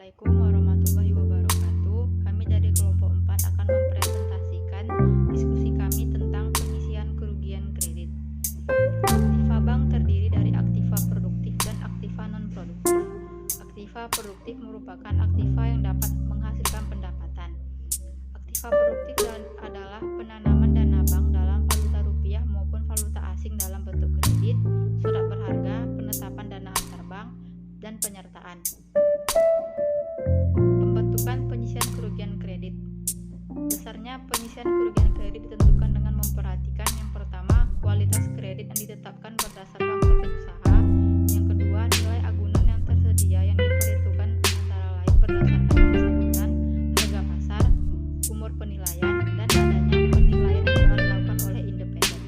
Assalamualaikum warahmatullahi wabarakatuh. Kami dari kelompok 4 akan mempresentasikan diskusi kami tentang pengisian kerugian kredit. Aktiva bank terdiri dari aktiva produktif dan aktiva non-produktif. Aktiva produktif merupakan aktiva yang dapat menghasilkan pendapatan. Aktiva produktif adalah penanaman dana bank dalam valuta rupiah maupun valuta asing dalam bentuk kredit, surat berharga, penetapan dana antar bank, dan penyertaan. Pembentukan penyisian kerugian kredit. Besarnya penyisian kerugian kredit ditentukan dengan memperhatikan yang pertama, kualitas kredit yang ditetapkan berdasarkan profil usaha. Yang kedua, nilai agunan yang tersedia yang diperhitungkan antara lain berdasarkan jenis agunan, harga pasar, umur penilaian, dan adanya penilaian yang telah dilakukan oleh independen.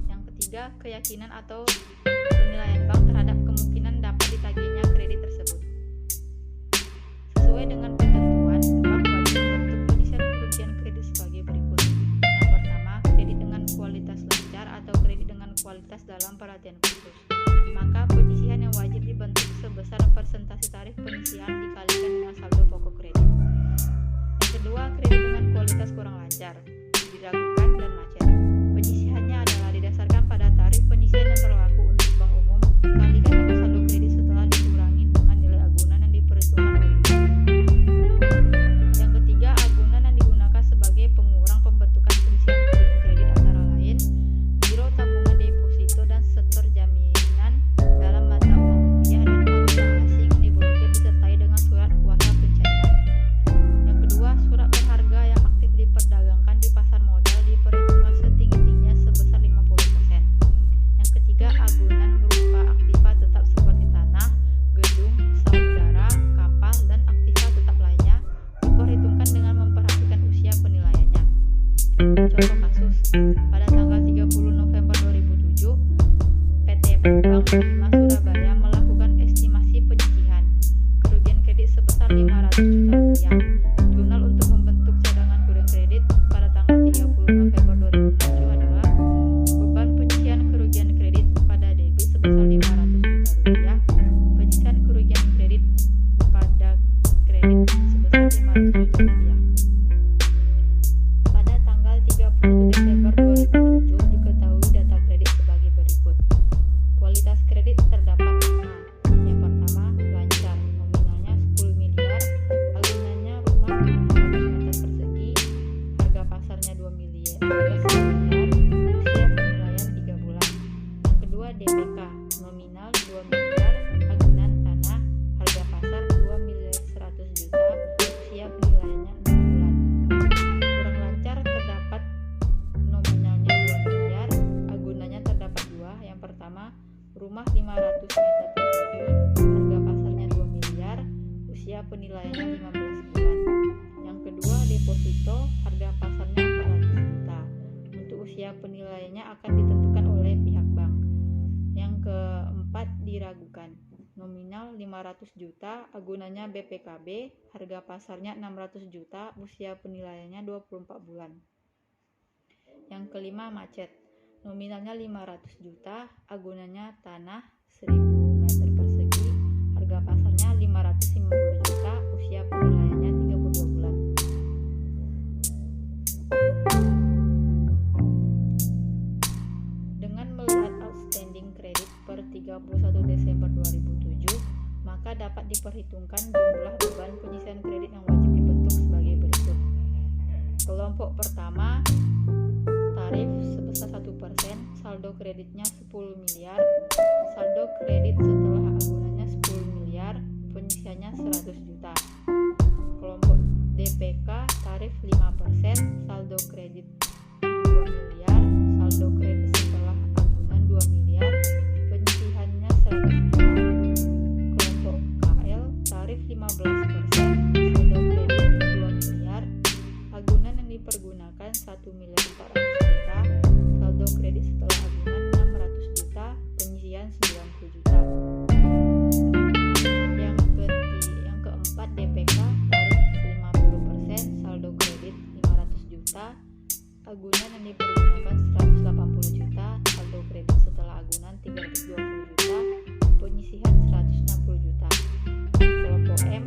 Yang ketiga, keyakinan atau penilaian bank terhadap kemungkinan dapat ditagihnya kredit tersebut. Sesuai dengan ketentuan, bank wajib membentuk penyisian kerugian kredit sebagai berikut. Yang pertama, kredit dengan kualitas lancar atau kredit dengan kualitas dalam perhatian khusus. Maka penyisian yang wajib dibentuk sebesar persentase tarif penyisian dikalikan dengan saldo pokok kredit. Yang kedua, kredit dengan kualitas kurang lancar, diragukan dan macet. Penyisiannya adalah didasarkan pada tarif penyisian yang berlaku untuk bank umum dikalikan dengan saldo kredit setelah dikurangi dengan nilai agunan yang diperhitungkan oleh bank. Yang ketiga, agunan yang digunakan sebagai pengurang pembentukan penyisian kerugian kredit antara lain giro tabungan deposito dan setor jaminan dalam mata uang rupiah dan valuta asing yang diblokir disertai dengan surat kuasa pencairan. Yang kedua, surat berharga yang aktif diperdagangkan di pasar modal diperhitungkan setinggi-tingginya sebesar 50%. Yang ketiga, agunan berupa aktiva tetap seperti tanah, gedung, saudara, kapal, dan aktiva tetap lainnya diperhitungkan dengan memperhatikan usia penilaiannya. Contoh kasus, pada tanggal 30 November 2007, PT Bank 5 Surabaya melakukan estimasi penyisihan kerugian kredit sebesar 500 juta rupiah. Jurnal untuk membentuk cadangan kerugian kredit pada tanggal 30 November 2007 adalah beban penyisihan kerugian kredit pada debit sebesar 500 juta rupiah, penyisihan kerugian kredit pada kredit sebesar 500 juta rupiah. Pada tanggal 31 Desember 2007 diketahui data kredit sebagai berikut. Kualitas kredit terdapat 5. Yang pertama, lancar, nominalnya 10 miliar, agunannya rumah 500 meter persegi, harga pasarnya 2 miliar, usia penilaian 3 bulan. Yang kedua, DPK, nominal 2 miliar, agunan tanah, harga pasar 2 miliar 100 juta, usia penilaiannya 6 bulan. Kurang lancar terdapat nominalnya 2 miliar, agunannya terdapat 2. Yang pertama, rumah 500 meter persegi, harga pasarnya 2 miliar, usia penilaiannya 15 bulan. Yang kedua, deposito, harga pasarnya 400 juta. Untuk usia penilaiannya akan ditentukan oleh pihak bank. Yang keempat, diragukan. Nominal 500 juta, agunannya BPKB, harga pasarnya 600 juta, usia penilaiannya 24 bulan. Yang kelima, macet. Nominalnya 500 juta, agunannya tanah 1000 meter persegi, harga pasarnya 550 juta, usia penilaiannya 32 bulan. Dengan melihat outstanding kredit per 31 Desember 2007, maka dapat diperhitungkan jumlah beban penyisian kredit yang wajib dibentuk sebagai berikut. Kelompok pertama, tarif sebesar 1%, saldo kreditnya 10 miliar, saldo kredit setelah agunannya 10 miliar, penyisiannya 100 juta. Kelompok DPK, tarif 5%, saldo kredit 2 miliar, saldo kredit setelah agunan 2 miliar, penyisihannya 100 juta. Kelompok KL, tarif 15%, saldo kredit 2 miliar, agunan yang dipergunakan 1 miliar 400 juta, saldo kredit setelah agunan 600 juta, penyisihan 90 juta. Yang keempat, DPK, tarif 50%, saldo kredit 500 juta, agunan yang dipergunakan 180 juta, saldo kredit setelah agunan 320 juta, penyisihan 160 juta. Kelompok M,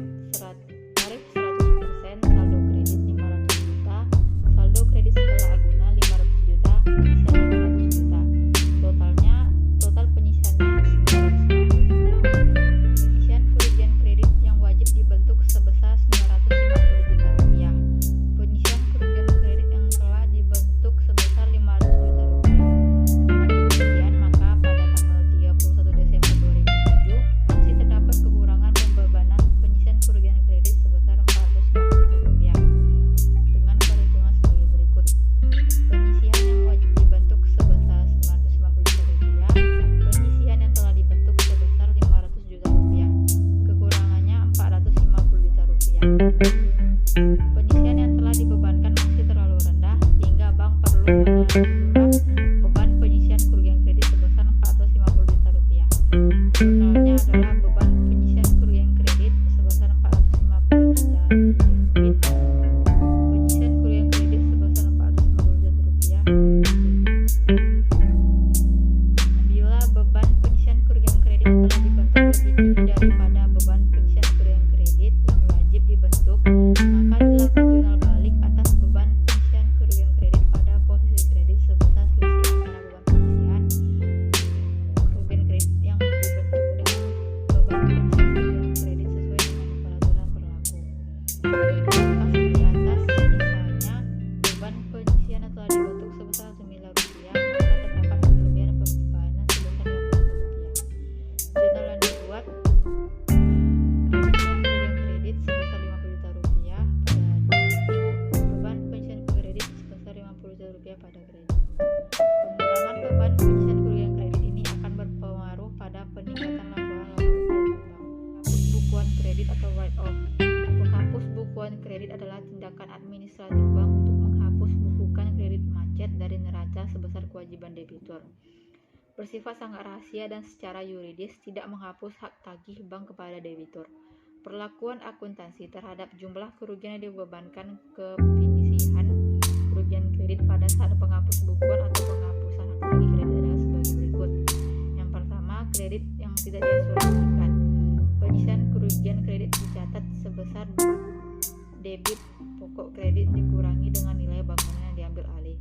Penyisian yang telah dibebankan masih terlalu rendah sehingga bank perlu menambah beban penyisian kerugian kredit sebesar 450 juta rupiah. Totalnya adalah beban penyisian kerugian kredit sebesar 450 juta debit, penyisian kerugian kredit sebesar 450 juta rupiah. Bila beban penyisian kerugian kredit telah dibentuk lebih tinggi daripada beban penyisian kerugian kredit yang wajib dibentuk, maka dilakukan jurnal balik atas beban penyisian kerugian kredit pada posisi kredit sebesar selisih antara beban penyisian kerugian kredit yang dibentuk dengan beban penyisian kerugian kredit sesuai dengan peraturan berlaku. Kasus di atas, misalnya beban penyisian telah dibentuk sebesar 1 miliar rupiah, maka terdapat kelebihan pembebanan sebesar 50 rupiah. Jurnal yang dibuat penyisian kerugian kredit sebesar 50 juta rupiah pada debit, beban penyisian kredit sebesar 50 juta rupiah pada kredit. Pengurangan beban penyisian kerugian kredit ini akan berpengaruh pada peningkatan laporan rupiah bank. Menghapus bukuan kredit atau write-off. Menghapus bukuan kredit adalah tindakan administratif bank untuk menghapus bukukan kredit macet dari neraca sebesar kewajiban debitur. Bersifat sangat rahasia dan secara yuridis tidak menghapus hak tagih bank kepada debitur. Perlakuan akuntansi terhadap jumlah kerugian yang dibebankan ke penyisihan kerugian kredit pada saat penghapus bukuan atau penghapusan hak tagih kredit adalah sebagai berikut. Yang pertama, kredit yang tidak diasuransikan. Penyisihan kerugian kredit dicatat sebesar debit pokok kredit dikurangi dengan nilai bangunan yang diambil alih.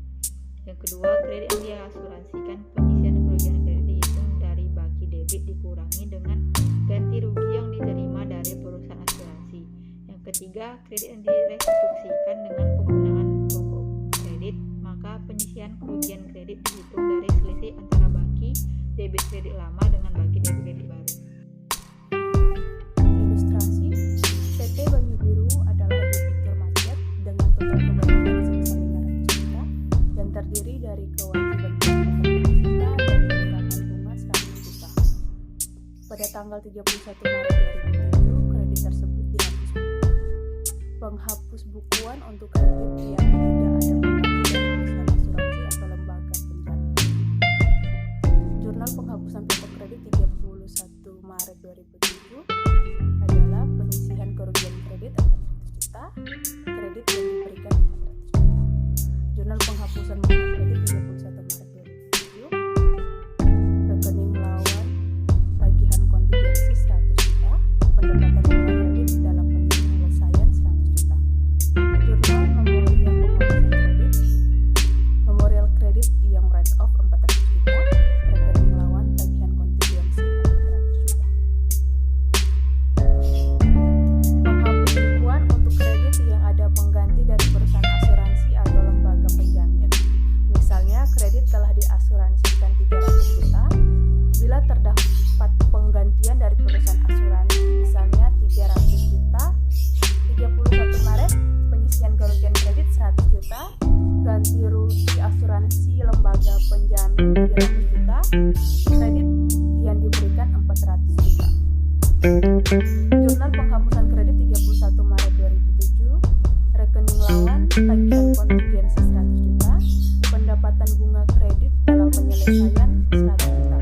Yang kedua, kredit yang diasuransikan. Penyisihan kerugian kredit dihitung dari bagi debit dikurangi dengan ganti rugi yang diterima dari perusahaan asuransi. Yang ketiga, kredit yang direstitusikan dengan penggunaan pokok kredit, maka penyisihan kerugian kredit dihitung dari selisih antara bagi debit kredit lama dengan bagi debit kredit baru. Ilustrasi, PT Banyu Biru adalah debitur macet dengan total pembayaran sebesar 500 juta dan terdiri dari kewajiban pokok 100 juta dan tunggakan bunga 100 juta. Pada tanggal 31 Maret 2007, kredit tersebut dihapus. Penghapus bukuan untuk kredit yang tidak ada pengganti dari perusahaan asuransi atau lembaga penjamin. Jurnal penghapusan pokok kredit 31 Maret 2007 adalah penyisihan kerugian kredit 400 juta, kredit yang diberikan 400 juta. Jurnal penghapusan bunga kredit 31 Maret 2007, rekening lawan tagihan kontingensi 100 juta, pendapatan bunga kredit dalam penyelesaian 100 juta. Jurnal memorial penghapusan kredit, memorial kredit yang write off 400 juta, rekening lawan tagihan kontingensi 400 juta. Menghapus bukuan untuk kredit yang ada pengganti dari perusahaan asuransi atau lembaga penjamin. Misalnya, kredit telah diasuransikan 300 juta. Bila terdapat penggantian dari perusahaan asuransi, misalnya 300 juta, 31 Maret, penyisian kerugian kredit 100 juta, ganti rugi asuransi lembaga penjamin 300 juta, kredit yang diberikan 400 juta. Jurnal penghapusan kredit 31 Maret 2007, rekening lawan tagihan kontingensi 100 juta, pendapatan bunga kredit dalam penyelesaian 100 juta.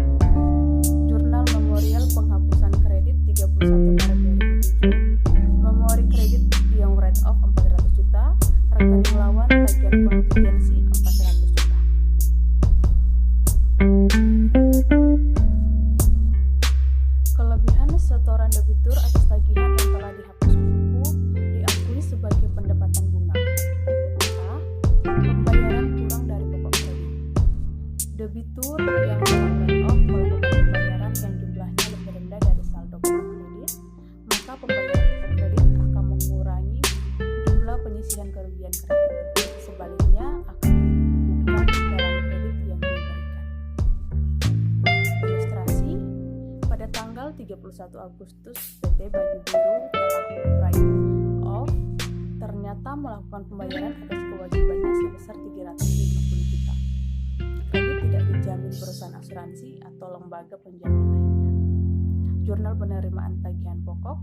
Jurnal memorial penghapusan kredit 31 Maret 2007, memori kredit yang write off 400 juta, rekening lawan tagihan kontingensi 400 juta. Kelebihan setoran debitur atas tagihan yang telah dihapus buku diakui sebagai pendapatan bunga. A. Pembayaran kurang dari pokok kredit. Debitur yang telah write off melakukan pembayaran yang jumlahnya lebih rendah dari saldo pokok kredit, maka pembayaran pokok kredit akan mengurangi jumlah penyisihan kerugian kredit. Sebaliknya akan dibukukan dalam kredit yang diberikan. Ilustrasi, pada tanggal 31 Agustus PT Banyu Biru telah write off ternyata melakukan pembayaran atas kewajibannya sebesar 350 juta. Kredit tidak dijamin perusahaan asuransi atau lembaga penjamin lainnya. Jurnal penerimaan tagihan pokok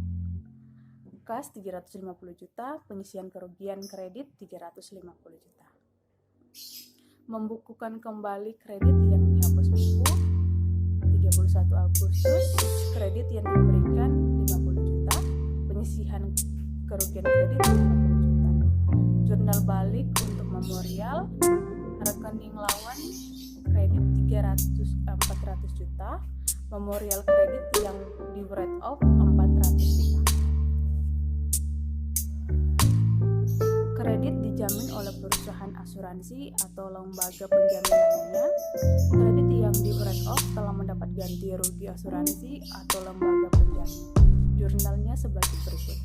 Kas 350 juta, pengisian kerugian kredit 350 juta. Membukukan kembali kredit yang dihapus buku 31 Agustus, kredit yang diberikan 50 juta, penyisihan kerugian kredit 50 juta. Jurnal balik untuk memorial, rekening lawan kredit 400 juta, memorial kredit yang di write off 400 juta. Kredit dijamin oleh perusahaan asuransi atau lembaga penjamin lainnya. Kredit yang di write off telah mendapat ganti rugi asuransi atau lembaga penjamin. Jurnalnya sebagai berikut.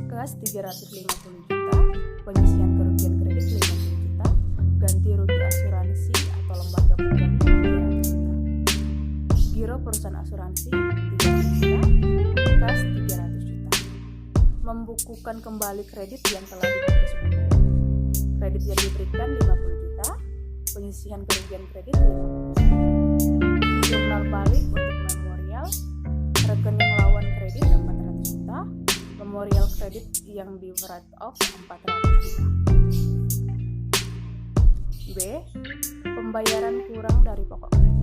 Kas 350 juta, penyisihan kerugian kredit 50 juta, ganti rugi asuransi atau lembaga penjamin 300 juta. Giro perusahaan asuransi 300 juta, kas 300 juta. Membukukan kembali kredit yang telah dihapus buku. Kredit yang diberikan 50 juta, penyisihan kerugian kredit 50 juta. Jurnal balik untuk memorial, rekening lawan kredit 400 juta, memorial kredit yang di write off 400 juta. B. Pembayaran kurang dari pokok kredit.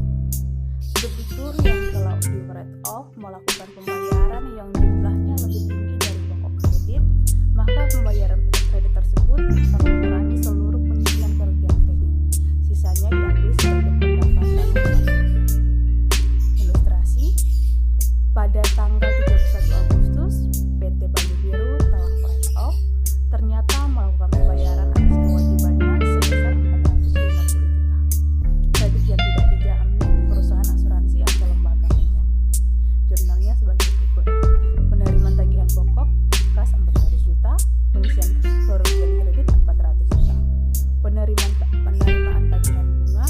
Debitur yang telah di write off melakukan pembayaran yang jumlahnya lebih tinggi dari pokok kredit, maka pembayaran pokok kredit tersebut akan mengurangi seluruh penyisihan kerugian kredit. Sisanya diambil sebagai pendapatan umum. Ilustrasi, pada tanggal 31 Agustus, PT Banyu Biru telah write off, ternyata melakukan pembayaran atas kewajibannya sebesar 450 juta. Kredit yang tidak dijamin perusahaan asuransi atau lembaga penjamin. Jurnalnya sebagai berikut. Penerimaan tagihan pokok, kas 400 juta, pengisian kerugian kredit 400 juta. Penerimaan tagihan bunga,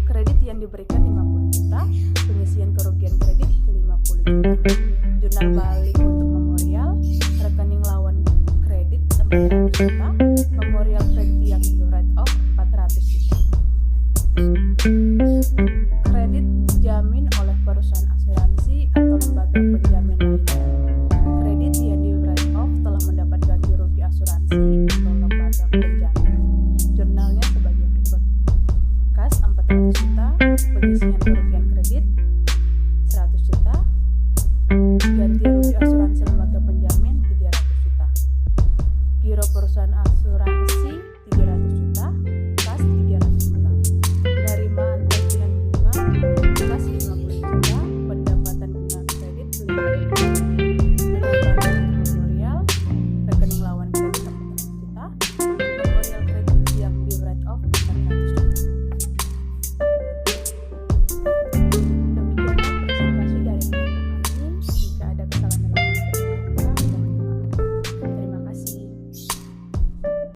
kredit yang diberikan 50 juta, pengisian kerugian kredit 50 juta. Jurnal balik untuk memorial, rekening lawan kredit 400 juta,